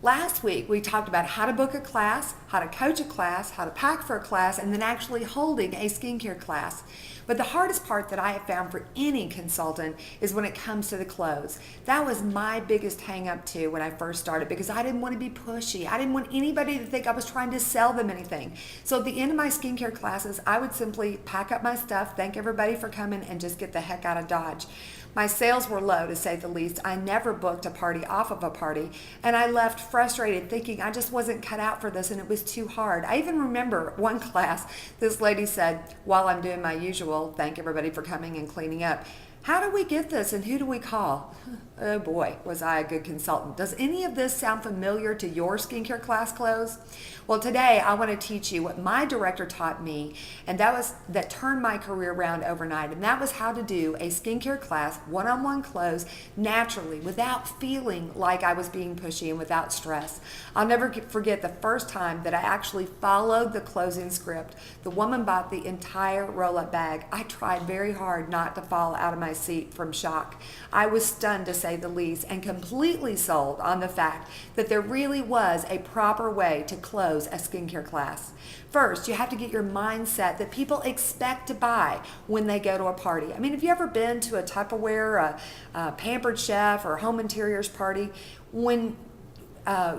Last week, we talked about how to book a class, how to coach a class, how to pack for a class, and then actually holding a skincare class. But the hardest part that I have found for any consultant is when it comes to the close. That was my biggest hang up too when I first started, because I didn't want to be pushy. I didn't want anybody to think I was trying to sell them anything. So at the end of my skincare classes, I would simply pack up my stuff, thank everybody for coming, and just get the heck out of Dodge. My sales were low, to say the least. I never booked a party off of a party, and I left frustrated thinking I just wasn't cut out for this and it was too hard. I even remember one class, this lady said, while I'm doing my usual, thank everybody for coming and cleaning up, "How do we get this and who do we call?" Oh boy, was I a good consultant. Does any of this sound familiar to your skincare class close? Well, today I want to teach you what my director taught me, and that turned my career around overnight, and that was how to do a skincare class one-on-one close naturally without feeling like I was being pushy and without stress. I'll never forget the first time that I actually followed the closing script. The woman bought the entire roll-up bag. I tried very hard not to fall out of my seat from shock. I was stunned, to say the least, and completely sold on the fact that there really was a proper way to close a skincare class. First, you have to get your mindset that people expect to buy when they go to a party. I mean, have you ever been to a Tupperware, a Pampered Chef, or Home Interiors party when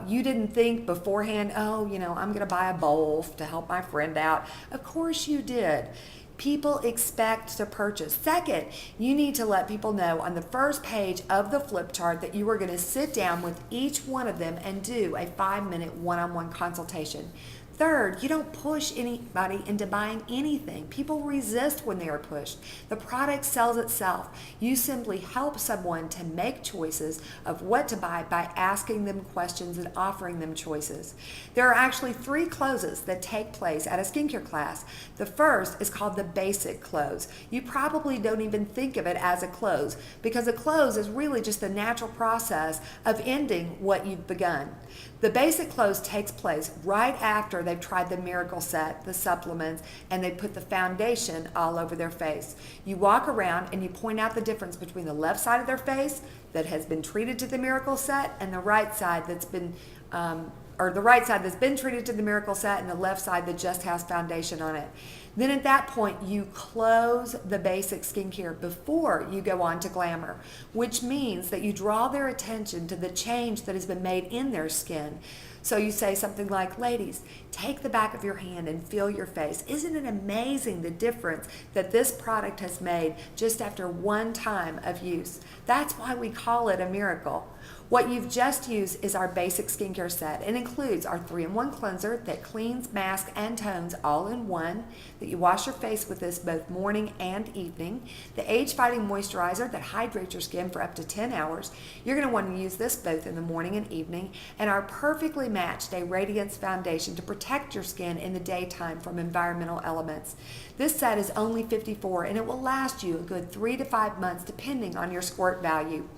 you didn't think beforehand, oh, I'm going to buy a bowl to help my friend out? Of course you did. People expect to purchase. Second, you need to let people know on the first page of the flip chart that you are going to sit down with each one of them and do a 5-minute one-on-one consultation. Third, you don't push anybody into buying anything. People resist when they are pushed. The product sells itself. You simply help someone to make choices of what to buy by asking them questions and offering them choices. There are actually 3 closes that take place at a skincare class. The first is called the basic close. You probably don't even think of it as a close, because a close is really just the natural process of ending what you've begun. The basic close takes place right after they've tried the Miracle Set, the supplements, and they put the foundation all over their face. You walk around and you point out the difference between the left side of their face that has been treated to the Miracle Set and the right side that's been the right side that's been treated to the Miracle Set and the left side that just has foundation on it. Then at that point, you close the basic skincare before you go on to glamour, which means that you draw their attention to the change that has been made in their skin. So you say something like, "Ladies, take the back of your hand and feel your face. Isn't it amazing the difference that this product has made just after one time of use?" That's why we call it a miracle. What you've just used is our basic skincare set. It includes our 3-in-1 cleanser that cleans, masks, and tones all in one, that you wash your face with this both morning and evening, the age-fighting moisturizer that hydrates your skin for up to 10 hours. You're going to want to use this both in the morning and evening, and our perfectly matched Day Radiance foundation to protect your skin in the daytime from environmental elements. This set is only $54, and it will last you a good 3 to 5 months depending on your squirt value.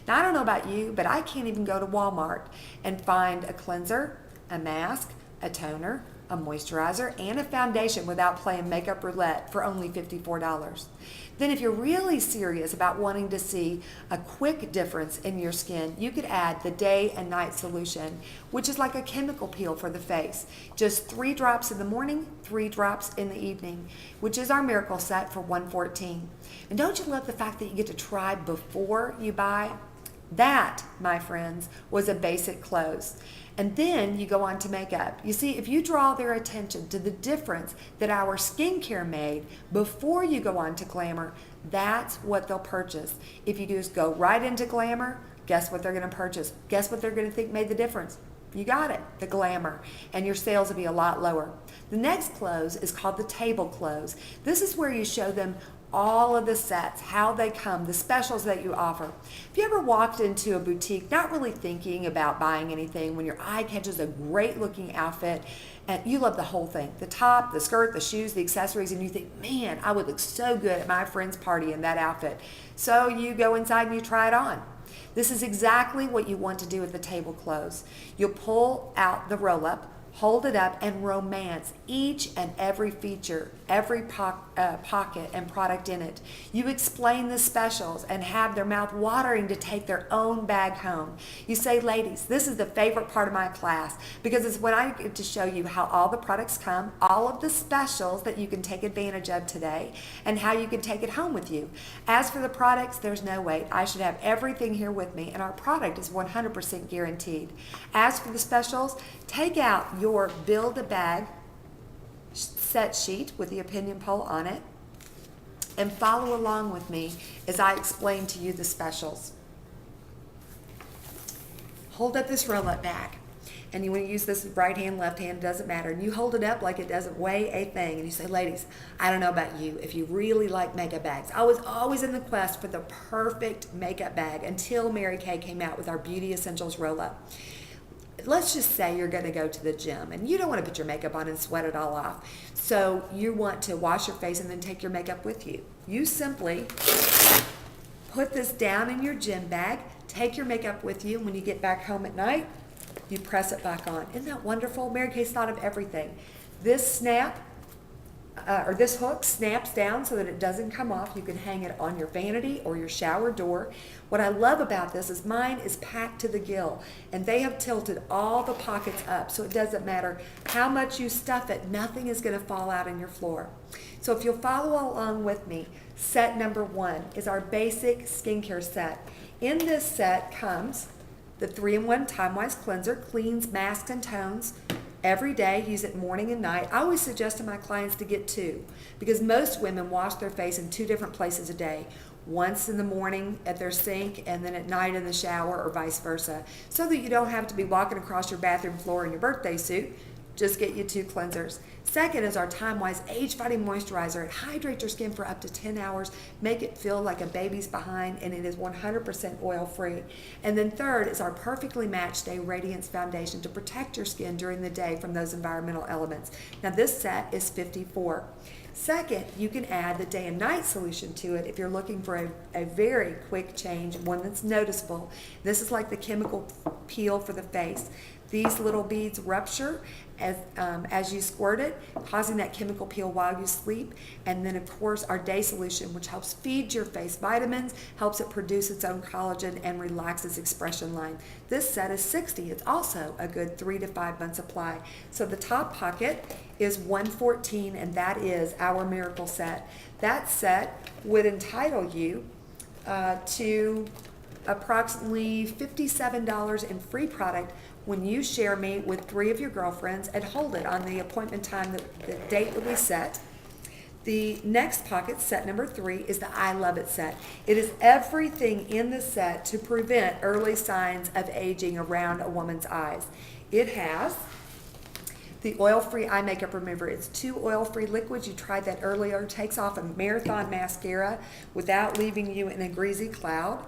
Now, I don't know about you, but I can't even go to Walmart and find a cleanser, a mask, a toner, a moisturizer, and a foundation without playing makeup roulette for only $54. Then if you're really serious about wanting to see a quick difference in your skin, you could add the day and night solution, which is like a chemical peel for the face. Just 3 drops in the morning, 3 drops in the evening, which is our miracle set for $114. And don't you love the fact that you get to try before you buy? That, my friends, was a basic close. And then you go on to makeup. You see, if you draw their attention to the difference that our skincare made before you go on to glamour, that's what they'll purchase. If you just go right into glamour, guess what they're going to purchase? Guess what they're going to think made the difference? You got it, the glamour, and your sales will be a lot lower. The next close is called the table close. This is where you show them all of the sets, how they come, the specials that you offer. Have you ever walked into a boutique not really thinking about buying anything when your eye catches a great looking outfit and you love the whole thing, the top, the skirt, the shoes, the accessories, and you think, man, I would look so good at my friend's party in that outfit. So you go inside and you try it on. This is exactly what you want to do with the table close. You'll pull out the roll-up, Hold it up and romance each and every feature, every pocket and product in it. You explain the specials and have their mouth watering to take their own bag home. You say, ladies, this is the favorite part of my class because it's when I get to show you how all the products come, all of the specials that you can take advantage of today, and how you can take it home with you. As for the products, there's no wait. I should have everything here with me, and our product is 100% guaranteed. As for the specials, take out your Build-A-Bag set sheet with the opinion poll on it and follow along with me as I explain to you the specials. Hold up this roll-up bag, and you want to use this right hand, left hand, doesn't matter, and you hold it up like it doesn't weigh a thing, and you say, ladies, I don't know about you, if you really like makeup bags. I was always in the quest for the perfect makeup bag until Mary Kay came out with our Beauty Essentials roll-up. Let's just say you're going to go to the gym and you don't want to put your makeup on and sweat it all off. So you want to wash your face and then take your makeup with you. You simply put this down in your gym bag, take your makeup with you, and when you get back home at night, you press it back on. Isn't that wonderful? Mary Kay's thought of everything. This hook snaps down so that it doesn't come off. You can hang it on your vanity or your shower door. What I love about this is mine is packed to the gill, and they have tilted all the pockets up, so it doesn't matter how much you stuff it, nothing is going to fall out on your floor. So if you'll follow along with me, set number 1 is our basic skincare set. In this set comes the 3-in-1 Time-Wise Cleanser, cleans, masks, and tones. Every day, use it morning and night. I always suggest to my clients to get 2 because most women wash their face in 2 different places a day. Once in the morning at their sink and then at night in the shower or vice versa, so that you don't have to be walking across your bathroom floor in your birthday suit. Just get you 2 cleansers. Second is our Time-Wise Age-Fighting Moisturizer. It hydrates your skin for up to 10 hours, make it feel like a baby's behind, and it is 100% oil-free. And then third is our Perfectly Matched Day Radiance Foundation to protect your skin during the day from those environmental elements. Now this set is $54. Second, you can add the day and night solution to it if you're looking for a very quick change, one that's noticeable. This is like the chemical peel for the face. These little beads rupture as you squirt it, causing that chemical peel while you sleep. And then, of course, our day solution, which helps feed your face vitamins, helps it produce its own collagen, and relaxes expression line. This set is $60. It's also a good 3 to 5 month supply. So the top pocket is $114, and that is our miracle set. That set would entitle you to approximately $57 in free product when you share me with 3 of your girlfriends and hold it on the appointment time, the date that we set. The next pocket, set number 3, is the I Love It set. It is everything in the set to prevent early signs of aging around a woman's eyes. It has the oil-free eye makeup remover. It's 2 oil-free liquids. You tried that earlier. It takes off a marathon mascara without leaving you in a greasy cloud.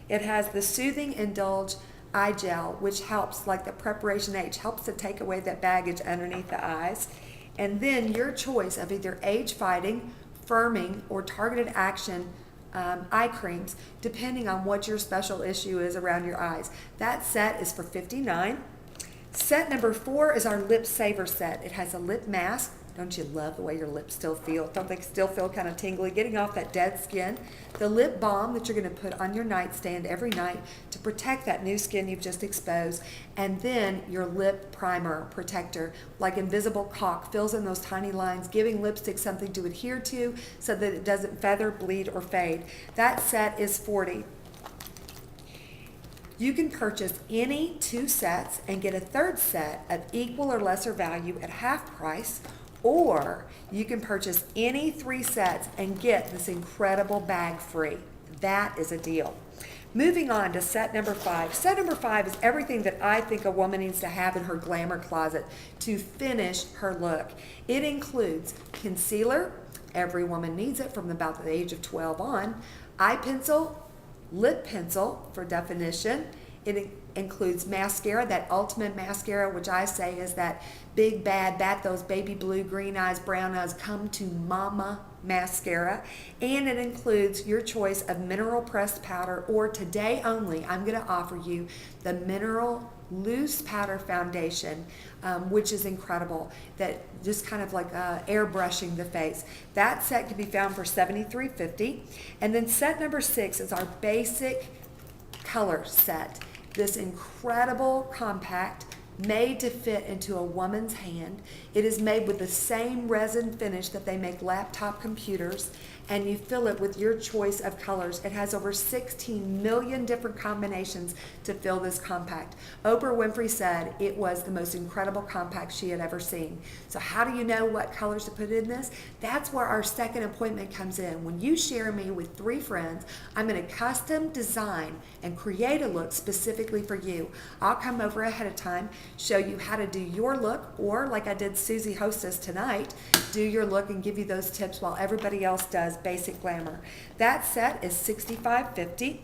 It has the Soothing Indulge eye gel, which helps, like the Preparation H, helps to take away that baggage underneath the eyes. And then your choice of either age-fighting, firming, or targeted action eye creams, depending on what your special issue is around your eyes. That set is for $59. Set number 4 is our Lip Saver set. It has a lip mask. Don't you love the way your lips still feel? Don't they still feel kind of tingly? Getting off that dead skin. The lip balm that you're going to put on your nightstand every night to protect that new skin you've just exposed. And then your lip primer protector, like Invisible Caulk, fills in those tiny lines, giving lipstick something to adhere to so that it doesn't feather, bleed, or fade. That set is $40. You can purchase any 2 sets and get a 3rd set of equal or lesser value at half price, or you can purchase any 3 sets and get this incredible bag free. That is a deal. Moving on to set number 5. Set number 5 is everything that I think a woman needs to have in her glamour closet to finish her look. It includes concealer. Every woman needs it from about the age of 12 on. Eye pencil, lip pencil for definition. It includes mascara, that ultimate mascara, which I say is that big bad, bat those baby blue, green eyes, brown eyes, come to mama mascara. And it includes your choice of mineral pressed powder, or today only, I'm going to offer you the mineral loose powder foundation, which is incredible, that just kind of like airbrushing the face. That set can be found for $73.50. And then set number 6 is our basic color set. This incredible compact, made to fit into a woman's hand. It is made with the same resin finish that they make laptop computers, and you fill it with your choice of colors. It has over 16 million different combinations to fill this compact. Oprah Winfrey said it was the most incredible compact she had ever seen. So how do you know what colors to put in this? That's where our second appointment comes in. When you share me with 3 friends, I'm going to custom design and create a look specifically for you. I'll come over ahead of time, show you how to do your look, or like I did Susie Hostess tonight, do your look and give you those tips while everybody else does basic glamour. That set is $65.50.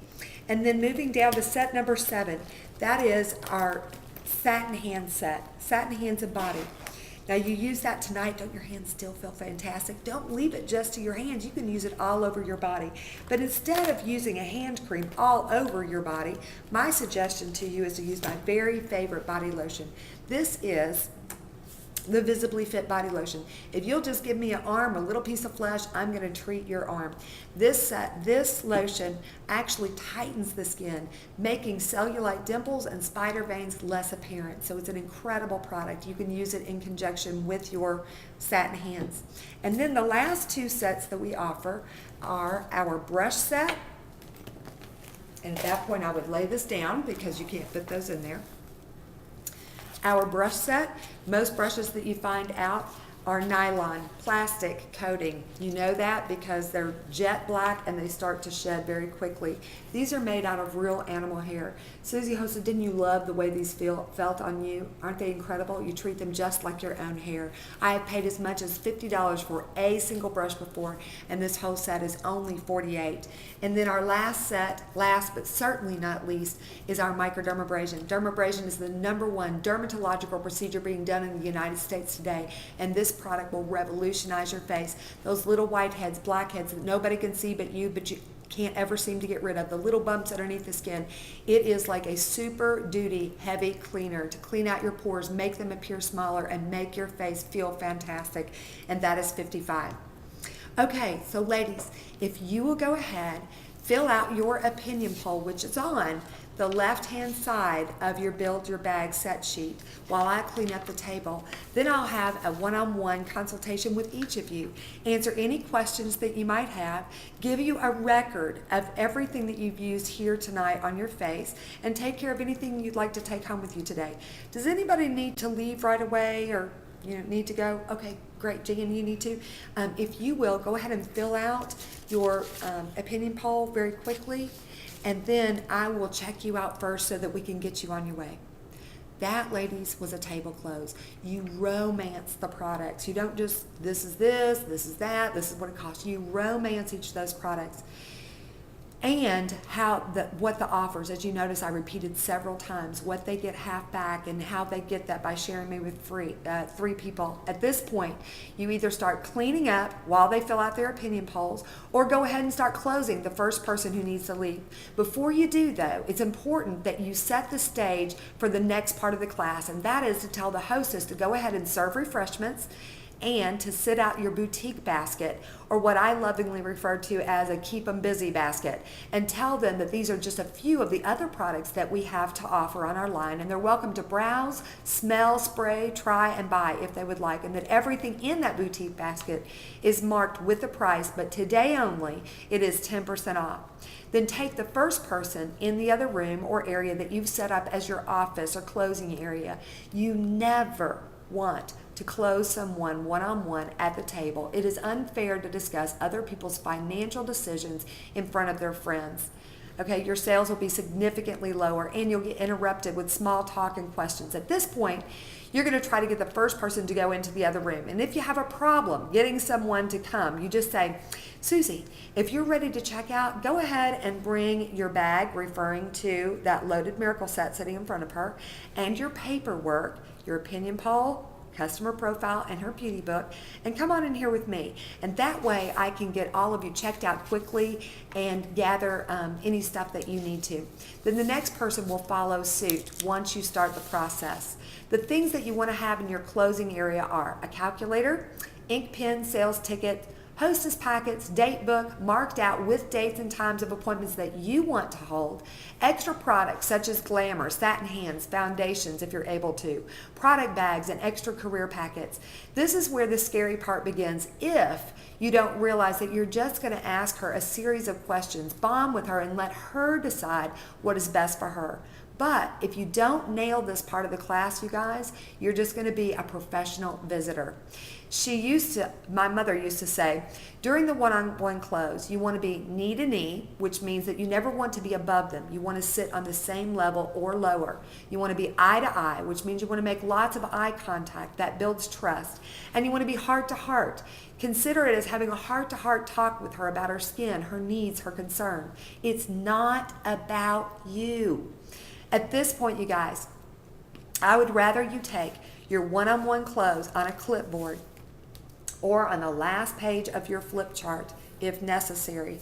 And then moving down to set number 7, that is our satin hand set, satin hands and body. Now you use that tonight, don't your hands still feel fantastic? Don't leave it just to your hands. You can use it all over your body. But instead of using a hand cream all over your body, my suggestion to you is to use my very favorite body lotion. This is the Visibly Fit Body Lotion. If you'll just give me an arm, a little piece of flesh, I'm going to treat your arm. This lotion actually tightens the skin, making cellulite dimples and spider veins less apparent. So it's an incredible product. You can use it in conjunction with your satin hands. And then the last 2 sets that we offer are our brush set. And at that point I would lay this down because you can't fit those in there. Our brush set, most brushes that you find out are nylon, plastic coating. You know that because they're jet black and they start to shed very quickly. These are made out of real animal hair. Susie Hossa, didn't you love the way these felt on you? Aren't they incredible? You treat them just like your own hair. I have paid as much as $50 for a single brush before, and this whole set is only $48. And then our last set, last but certainly not least, is our microdermabrasion. Dermabrasion is the #1 dermatological procedure being done in the United States today, and this product will revolutionize your face. Those little whiteheads, blackheads that nobody can see but you can't ever seem to get rid of, the little bumps underneath the skin. It is like a super duty heavy cleaner to clean out your pores, make them appear smaller, and make your face feel fantastic. And that is $55. Okay, so ladies, if you will go ahead, fill out your opinion poll, which is on the left-hand side of your Build Your Bag set sheet while I clean up the table. Then I'll have a one-on-one consultation with each of you, answer any questions that you might have, give you a record of everything that you've used here tonight on your face, and take care of anything you'd like to take home with you today. Does anybody need to leave right away or need to go? Okay, great. Jan, you need to. If you will, go ahead and fill out your opinion poll very quickly, and then I will check you out first so that we can get you on your way. That, ladies, was a table close. You romance the products. You don't just, this is this is that, this is what it costs. You romance each of those products. And what the offers, as you notice, I repeated several times, what they get half back and how they get that by sharing me with 3 people. At this point, you either start cleaning up while they fill out their opinion polls, or go ahead and start closing the first person who needs to leave. Before you do, though, it's important that you set the stage for the next part of the class, and that is to tell the hostess to go ahead and serve refreshments and to sit out your boutique basket, or what I lovingly refer to as a keep 'em busy basket, and tell them that these are just a few of the other products that we have to offer on our line, and they're welcome to browse, smell, spray, try, and buy if they would like, and that everything in that boutique basket is marked with the price, but today only it is 10% off. Then take the first person in the other room or area that you've set up as your office or closing area. You never want to close someone one-on-one at the table. It is unfair to discuss other people's financial decisions in front of their friends. Okay, your sales will be significantly lower and you'll get interrupted with small talk and questions. At this point, you're going to try to get the first person to go into the other room. And if you have a problem getting someone to come, you just say, Susie, if you're ready to check out, go ahead and bring your bag, referring to that loaded miracle set sitting in front of her, and your paperwork, your opinion poll, customer profile, and her beauty book, and come on in here with me. And that way I can get all of you checked out quickly and gather any stuff that you need to. Then the next person will follow suit once you start the process. The things that you want to have in your closing area are a calculator, ink pen, sales ticket, hostess packets, date book marked out with dates and times of appointments that you want to hold, extra products such as glamour, satin hands, foundations if you're able to, product bags, and extra career packets. This is where the scary part begins if you don't realize that you're just going to ask her a series of questions, bond with her, and let her decide what is best for her. But if you don't nail this part of the class, you guys, you're just going to be a professional visitor. My mother used to say, during the one-on-one close, you want to be knee to knee, which means that you never want to be above them. You want to sit on the same level or lower. You want to be eye to eye, which means you want to make lots of eye contact. That builds trust. And you want to be heart to heart. Consider it as having a heart-to-heart talk with her about her skin, her needs, her concern. It's not about you. At this point, you guys, I would rather you take your one-on-one close on a clipboard or on the last page of your flip chart if necessary.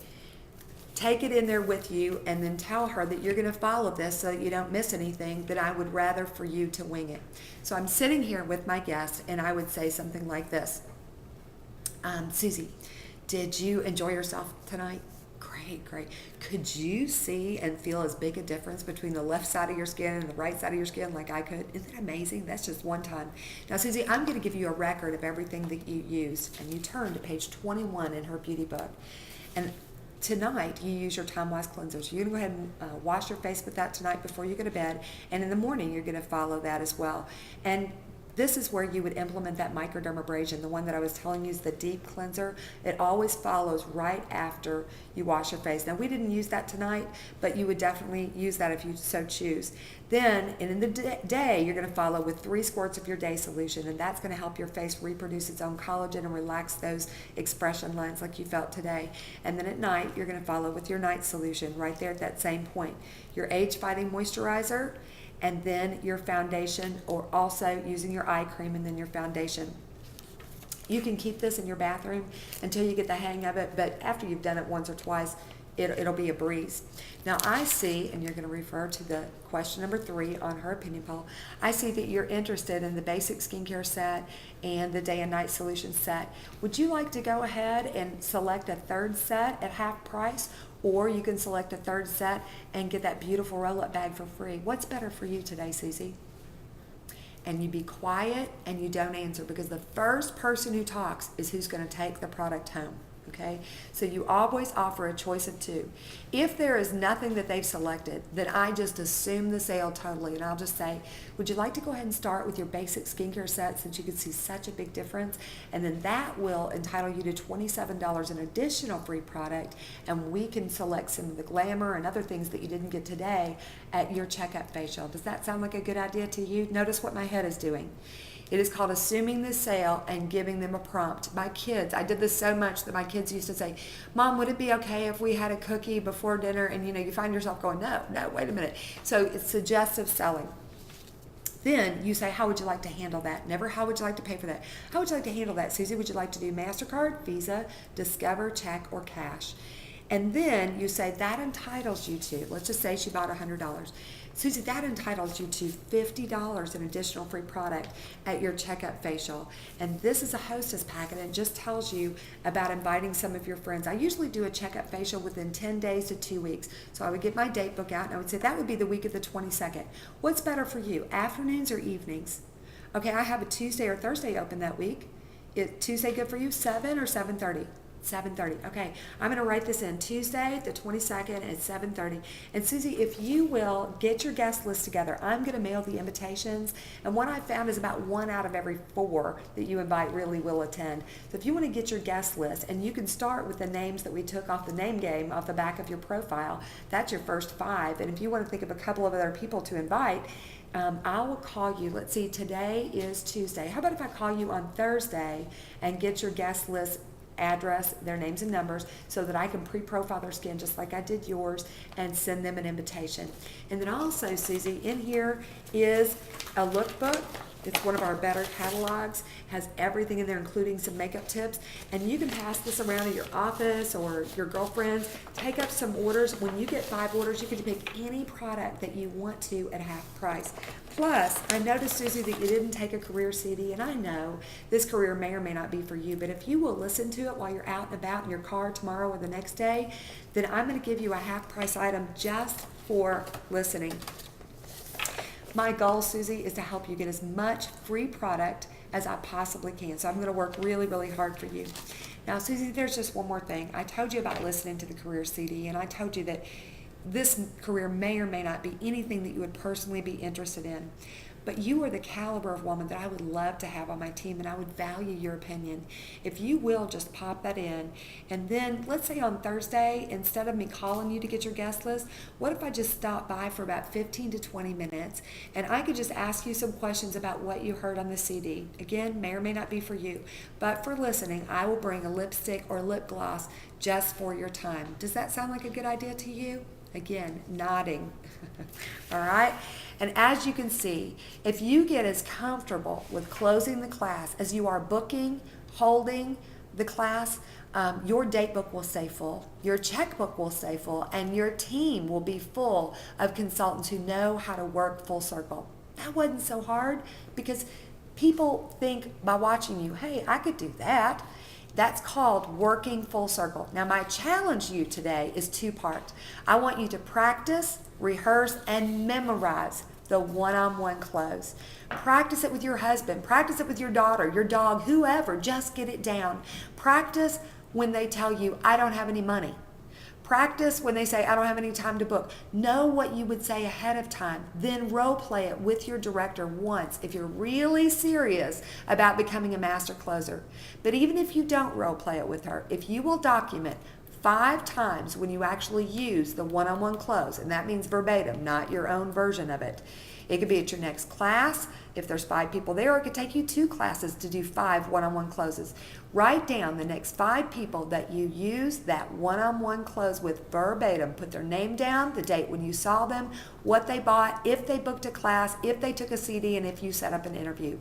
Take it in there with you and then tell her that you're going to follow this so that you don't miss anything, that I would rather for you to wing it. So I'm sitting here with my guest and I would say something like this. Susie, did you enjoy yourself tonight? Great. Could you see and feel as big a difference between the left side of your skin and the right side of your skin like I could? Isn't that amazing? That's just one time. Now, Susie, I'm going to give you a record of everything that you used, and you turn to page 21 in her beauty book. And tonight, you use your Time-Wise cleanser. So you're going to go ahead and wash your face with that tonight before you go to bed. And in the morning, you're going to follow that as well. And this is where you would implement that microdermabrasion, the one that I was telling you is the deep cleanser. It always follows right after you wash your face. Now, we didn't use that tonight, but you would definitely use that if you so choose. Then, and in the day, you're going to follow with 3 squirts of your day solution, and that's going to help your face reproduce its own collagen and relax those expression lines like you felt today. And then at night, you're going to follow with your night solution right there at that same point. Your age-fighting moisturizer, and then your foundation, or also using your eye cream and then your foundation. You can keep this in your bathroom until you get the hang of it, but after you've done it once or twice, it'll be a breeze. Now I see, and you're going to refer to the question number 3 on her opinion poll, I see that you're interested in the basic skincare set and the day and night solution set. Would you like to go ahead and select a third set at half price? Or you can select a third set and get that beautiful roll-up bag for free. What's better for you today, Susie? And you be quiet and you don't answer, because the first person who talks is who's going to take the product home. Okay, so you always offer a choice of 2. If there is nothing that they've selected, then I just assume the sale totally, and I'll just say, would you like to go ahead and start with your basic skincare set since you can see such a big difference? And then that will entitle you to $27 in additional free product, and we can select some of the glamour and other things that you didn't get today at your checkup facial. Does that sound like a good idea to you? Notice what my head is doing. It is called assuming the sale and giving them a prompt. My kids, I did this so much that my kids used to say, Mom, would it be okay if we had a cookie before dinner? And you find yourself going, no, wait a minute. So it's suggestive selling. Then you say, how would you like to handle that? Never, how would you like to pay for that? How would you like to handle that, Susie? Would you like to do MasterCard, Visa, Discover, check, or cash? And then you say that entitles you to, let's just say she bought $100. Susie, that entitles you to $50 in additional free product at your checkup facial. And this is a hostess packet, and it just tells you about inviting some of your friends. I usually do a checkup facial within 10 days to 2 weeks. So I would get my date book out and I would say that would be the week of the 22nd. What's better for you, afternoons or evenings? Okay, I have a Tuesday or Thursday open that week. Is Tuesday good for you, 7 or 7:30? 7:30. Okay, I'm going to write this in Tuesday, the 22nd at 7:30. And Susie, if you will get your guest list together, I'm going to mail the invitations. And what I found is about 1 out of every 4 that you invite really will attend. So if you want to get your guest list, and you can start with the names that we took off the name game off the back of your profile, that's your first 5. And if you want to think of a couple of other people to invite, I will call you. Let's see, today is Tuesday. How about if I call you on Thursday and get your guest list address, their names and numbers, so that I can pre-profile their skin just like I did yours and send them an invitation. And then also, Susie, in here is a lookbook. It's one of our better catalogs, has everything in there, including some makeup tips. And you can pass this around at your office or your girlfriends. Take up some orders. When you get 5 orders, you can pick any product that you want to at half price. Plus, I noticed, Susie, that you didn't take a career CD, and I know this career may or may not be for you, but if you will listen to it while you're out and about in your car tomorrow or the next day, then I'm going to give you a half price item just for listening. My goal, Susie, is to help you get as much free product as I possibly can. So I'm going to work really, really hard for you. Now, Susie, there's just one more thing. I told you about listening to the career CD, and I told you that this career may or may not be anything that you would personally be interested in. But you are the caliber of woman that I would love to have on my team, and I would value your opinion. If you will, just pop that in. And then, let's say on Thursday, instead of me calling you to get your guest list, what if I just stopped by for about 15 to 20 minutes, and I could just ask you some questions about what you heard on the CD. Again, may or may not be for you. But for listening, I will bring a lipstick or lip gloss just for your time. Does that sound like a good idea to you? Again, nodding. All right? And as you can see, if you get as comfortable with closing the class as you are booking, holding the class, your date book will stay full, your checkbook will stay full, and your team will be full of consultants who know how to work full circle. That wasn't so hard because people think by watching you, hey, I could do that. That's called working full circle. Now, my challenge to you today is 2 parts. I want you to practice, rehearse, and memorize the one-on-one close. Practice it with your husband. Practice it with your daughter, your dog, whoever. Just get it down. Practice when they tell you, I don't have any money. Practice when they say, I don't have any time to book. Know what you would say ahead of time. Then role play it with your director once if you're really serious about becoming a master closer. But even if you don't role play it with her, if you will document 5 times when you actually use the one-on-one close, and that means verbatim, not your own version of it. It could be at your next class. If there's 5 people there, it could take you 2 classes to do 5 one-on-one closes. Write down the next 5 people that you use that one-on-one close with verbatim. Put their name down, the date when you saw them, what they bought, if they booked a class, if they took a CD, and if you set up an interview.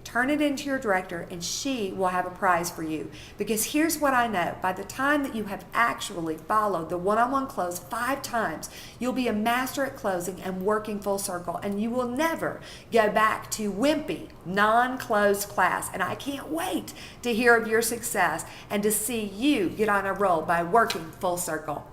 Turn it into your director, and she will have a prize for you. Because here's what I know. By the time that you have actually followed the one-on-one close 5 times, you'll be a master at closing and working full circle, and you will never go back to wimpy, non-closed class. And I can't wait to hear of your success and to see you get on a roll by working full circle.